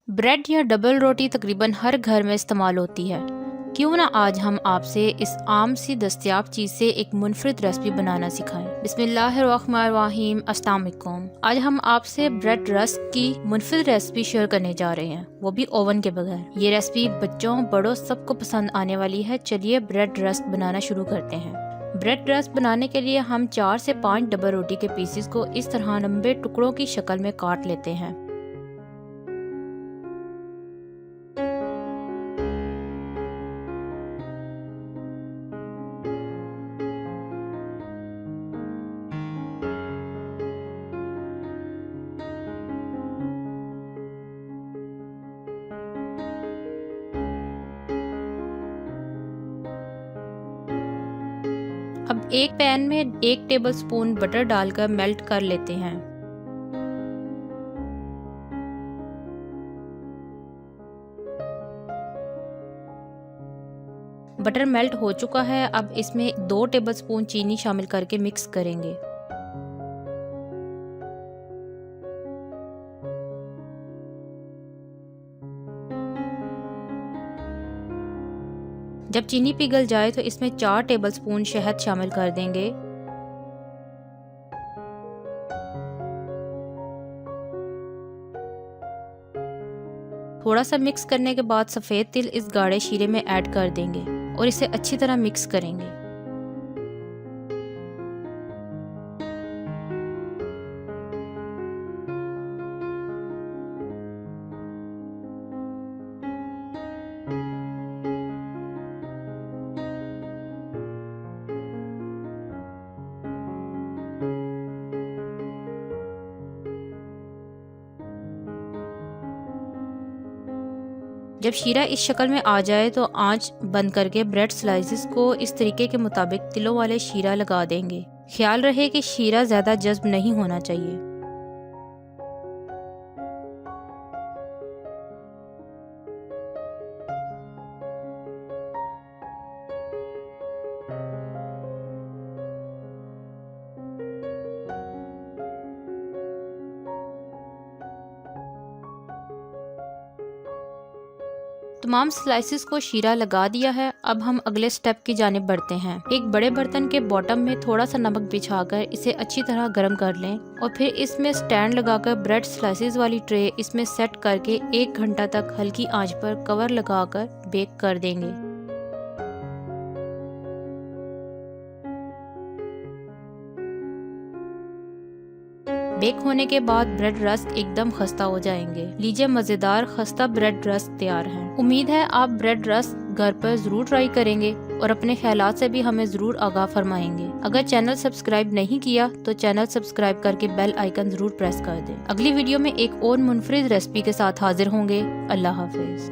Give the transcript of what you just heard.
Bread या double रोटी तकरीबन हर घर में इस्तेमाल होती है। क्यों ना आज हम आपसे इस आम सी दस्तयाब चीज़ से एक मुनफरिद रेसिपी बनाना सिखाएं। बिस्मिल्लाहिर्रहमानिर्रहीम, अस्सलाम वालेकुम। आज हम आपसे ब्रेड रस्क की मुनफरिद रेसिपी शेयर करने जा रहे हैं, वो भी ओवन के बगैर। ये रेसिपी बच्चों बड़ों सबको पसंद आने वाली है। चलिए ब्रेड रस्क बनाना शुरू करते हैं। ब्रेड रस्क बनाने के लिए हम 4 से 5 डबल रोटी के पीसेस को इस तरह लंबे टुकड़ों की शक्ल में काट लेते हैं। अब एक पैन में 1 टेबलस्पून बटर डालकर मेल्ट कर लेते हैं। बटर मेल्ट हो चुका है। अब इसमें 2 टेबलस्पून चीनी शामिल करके मिक्स करेंगे। जब चीनी पिघल जाए तो इसमें 4 टेबलस्पून शहद शामिल कर देंगे। थोड़ा सा मिक्स करने के बाद सफ़ेद तिल इस गाढ़े शीरे में ऐड कर देंगे और इसे अच्छी तरह मिक्स करेंगे। जब शीरा इस शक्ल में आ जाए तो आंच बंद करके ब्रेड स्लाइसेस को इस तरीके के मुताबिक तिलों वाले शीरा लगा देंगे। ख्याल रहे कि शीरा ज़्यादा जज्ब नहीं होना चाहिए। तमाम स्लाइसेस को शीरा लगा दिया है। अब हम अगले स्टेप की जानिब बढ़ते हैं। एक बड़े बर्तन के बॉटम में थोड़ा सा नमक बिछाकर इसे अच्छी तरह गर्म कर लें और फिर इसमें स्टैंड लगाकर ब्रेड स्लाइसेस वाली ट्रे इसमें सेट करके 1 घंटा तक हल्की आंच पर कवर लगाकर बेक कर देंगे। बेक होने के बाद ब्रेड रस्क एकदम खस्ता हो जाएंगे। लीजिए, मजेदार खस्ता ब्रेड रस्क तैयार है। उम्मीद है आप ब्रेड रस्क घर पर जरूर ट्राई करेंगे और अपने ख्यालात से भी हमें जरूर आगाह फरमाएंगे। अगर चैनल सब्सक्राइब नहीं किया तो चैनल सब्सक्राइब करके बेल आइकन जरूर प्रेस कर दें। अगली वीडियो में एक और मुनफरिद रेसिपी के साथ हाजिर होंगे। अल्लाह हाफिज।